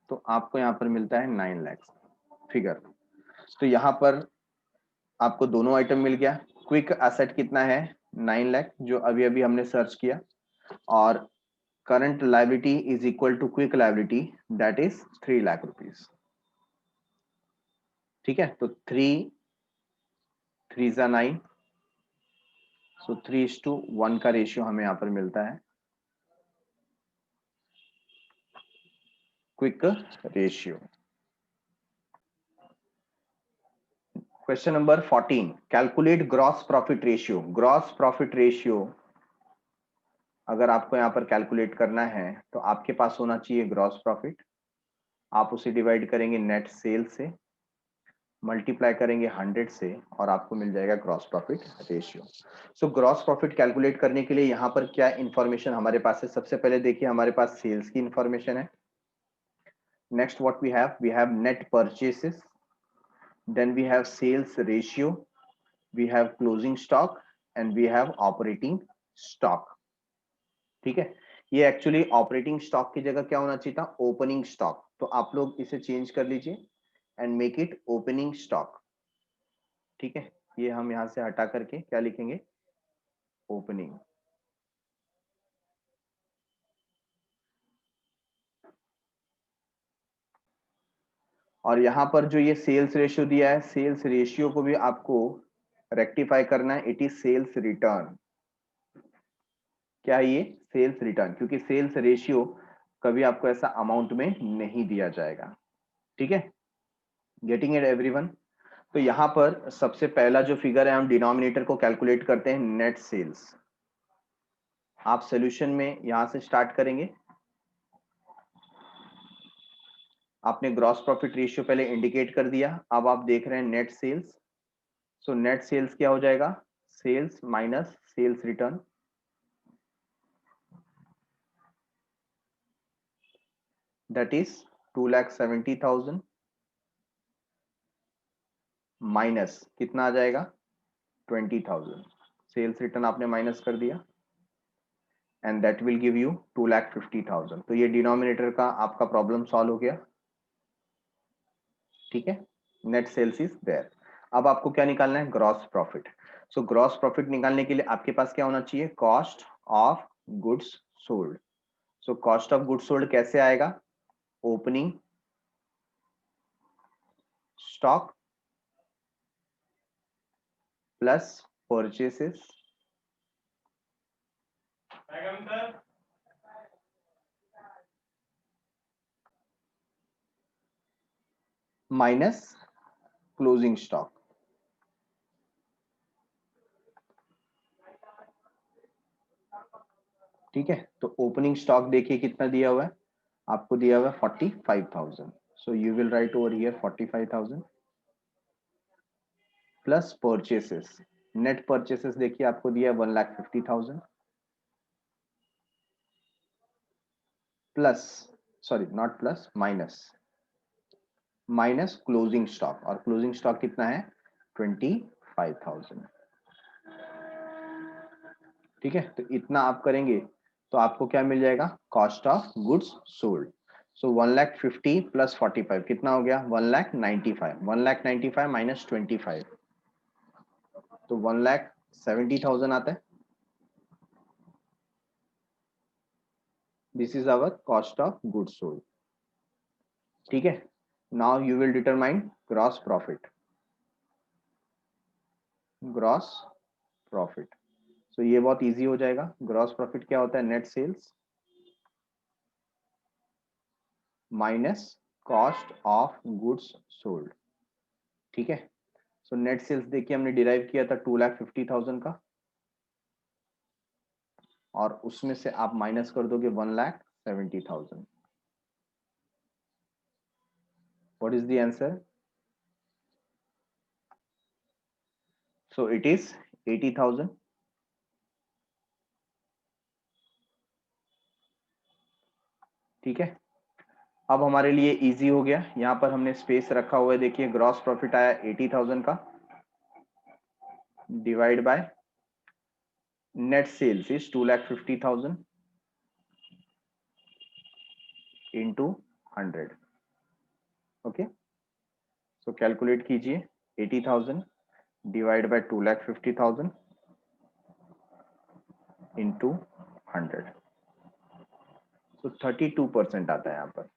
तो आपको यहां पर मिलता है 9 लाख फिगर। तो यहां पर आपको दोनों आइटम मिल गया। क्विक एसेट कितना है 9 लाख जो अभी अभी हमने सर्च किया, और current liability is equal to quick liability that is 3 lakh rupees, ठीक है। तो 3 जा 9, सो 3:1 का रेशियो हमें यहां पर मिलता है, quick ratio. Question number 14, calculate gross profit ratio. Gross profit ratio अगर आपको यहां पर कैलकुलेट करना है तो आपके पास होना चाहिए ग्रॉस प्रॉफिट, आप उसे डिवाइड करेंगे नेट सेल से, मल्टीप्लाई करेंगे 100 से, और आपको मिल जाएगा ग्रॉस प्रॉफिट रेशियो। सो ग्रॉस प्रॉफिट कैलकुलेट करने के लिए यहाँ पर क्या इंफॉर्मेशन हमारे पास है, सबसे पहले देखिए हमारे पास सेल्स की इंफॉर्मेशन है। Next what we have net purchases, then we have sales ratio, we have closing stock and we have operating stock, ठीक है। ये एक्चुअली ऑपरेटिंग स्टॉक की जगह क्या होना चाहिए था, ओपनिंग स्टॉक, तो आप लोग इसे चेंज कर लीजिए and make it opening stock, ठीक है। ये हम यहां से हटा करके क्या लिखेंगे, ओपनिंग। और यहां पर जो ये सेल्स रेशियो दिया है, सेल्स रेशियो को भी आपको रेक्टिफाई करना है, इट इज सेल्स रिटर्न। क्या है ये, सेल्स रिटर्न, क्योंकि सेल्स रेशियो कभी आपको ऐसा अमाउंट में नहीं दिया जाएगा, ठीक है। Getting it everyone. तो यहां पर सबसे पहला जो फिगर है, हम डिनोमिनेटर को कैलकुलेट करते हैं नेट सेल्स। आप सोल्यूशन में यहां से स्टार्ट करेंगे, आपने ग्रॉस प्रॉफिट रेशियो पहले इंडिकेट कर दिया, अब आप देख रहे हैं net sales. So net sales क्या हो जाएगा, sales minus sales return, that is 2,70,000 minus कितना आ जाएगा 20,000, सेल्स रिटर्न आपने माइनस कर दिया, and that will give you 2,50,000। तो ये डिनोमिनेटर का आपका प्रॉब्लम सॉल्व हो गया, ठीक है। Net sales is there. अब आपको क्या निकालना है, gross profit. So gross profit निकालने के लिए आपके पास क्या होना चाहिए, cost of goods sold. So cost of goods sold कैसे आएगा, opening stock plus purchases minus closing stock, ठीक है। तो ओपनिंग स्टॉक देखिए कितना दिया हुआ है, आपको दिया हुआ है 45,000। So you will write over here 45,000 plus purchases, net purchases देखिए आपको दिया है 1,50,000 plus, sorry not plus, minus, minus closing stock, और क्लोजिंग स्टॉक कितना है 25,000, ठीक है। तो इतना आप करेंगे तो आपको क्या मिल जाएगा, cost of goods sold. So 1,50,000 plus 45 कितना हो गया? 1,95,000. 1,95,000 माइनस 25 तो 1,70,000 आता है. This is our cost of goods sold. ठीक है. Now you will determine gross profit. Gross profit. So ये बहुत इजी हो जाएगा. ग्रॉस प्रॉफिट क्या होता है? Net sales minus cost of goods sold. ठीक है. सो नेट सेल्स देखिए हमने डिराइव किया था 2,50,000 का, और उसमें से आप माइनस कर दोगे 1,70,000. What is the answer? So it is 80,000. ठीक है. अब हमारे लिए इजी हो गया. यहां पर हमने स्पेस रखा हुआ है. देखिए ग्रॉस प्रॉफिट आया 80,000 का, divide by net sales is 2,50,000 into 100. Okay. So calculate कीजिए. 80,000 डिवाइड बाय 2,50,000 इंटू 100. तो 32% आता है यहाँ पर.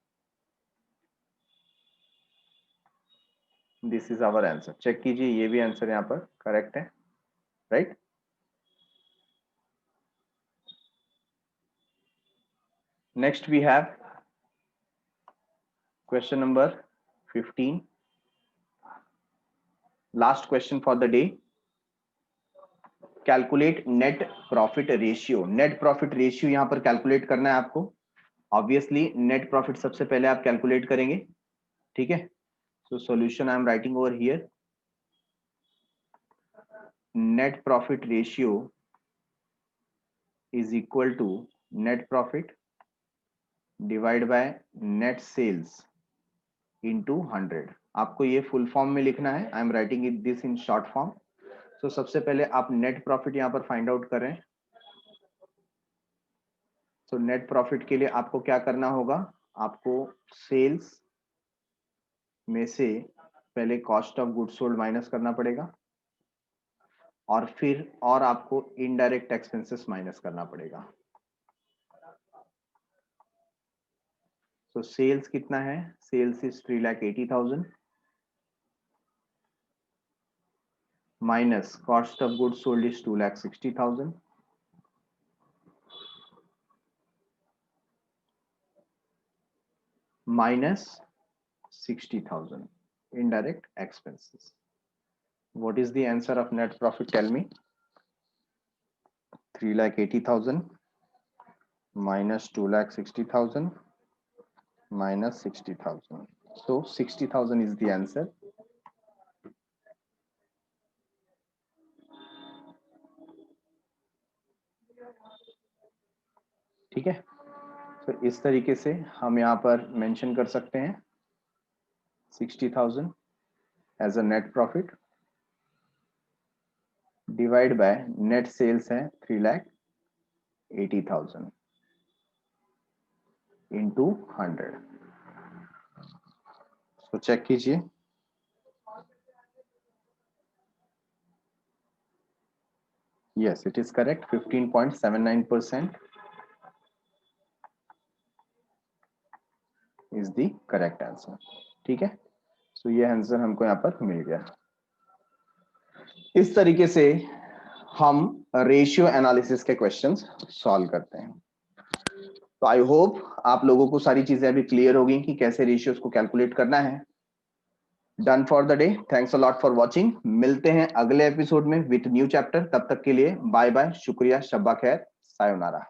This is our answer. Check कीजिए, ये भी आंसर यहाँ पर करेक्ट है. Right. Next we have question number 15. Last question for the day. Calculate net profit ratio. Net profit ratio यहां पर कैलकुलेट करना है आपको. ऑब्वियसली नेट प्रॉफिट सबसे पहले आप कैलकुलेट करेंगे. ठीक है. So solution I am writing over here. Net profit ratio is equal to net profit divide by net sales into 100. आपको ये फुल फॉर्म में लिखना है. I am writing it this in short form. So सबसे पहले आप net profit यहां पर फाइंड आउट करें. सो नेट प्रॉफिट के लिए आपको क्या करना होगा? आपको सेल्स में से पहले cost of goods sold minus करना पड़ेगा, और फिर और आपको इनडायरेक्ट एक्सपेंसेस माइनस करना पड़ेगा. सो सेल्स कितना है? Sales is 3,80,000 minus cost of goods sold is 2,60,000 minus 60,000 indirect expenses. What is the answer of net profit? Tell me. 3,80,000 minus 2,60,000 minus 60,000. So 60,000 is the answer. ठीक है. तो इस तरीके से हम यहाँ पर मेंशन कर सकते हैं 60,000 as a net profit divide by net sales है 3,80,000 इंटू 100. तो चेक कीजिए. Yes, it is correct. 15.79% is the correct answer. ठीक है. सो ये आंसर हमको यहाँ पर मिल गया. इस तरीके से हम रेशियो एनालिसिस के क्वेश्चंस सॉल्व करते हैं. तो आई होप आप लोगों को सारी चीजें अभी क्लियर होगी कि कैसे रेशियोज को कैलकुलेट करना है. Done for the day. Thanks a lot for watching. मिलते हैं अगले एपिसोड में विथ न्यू चैप्टर. तब तक के लिए बाय बाय. शुक्रिया. शब्बा खैर. सायोनारा.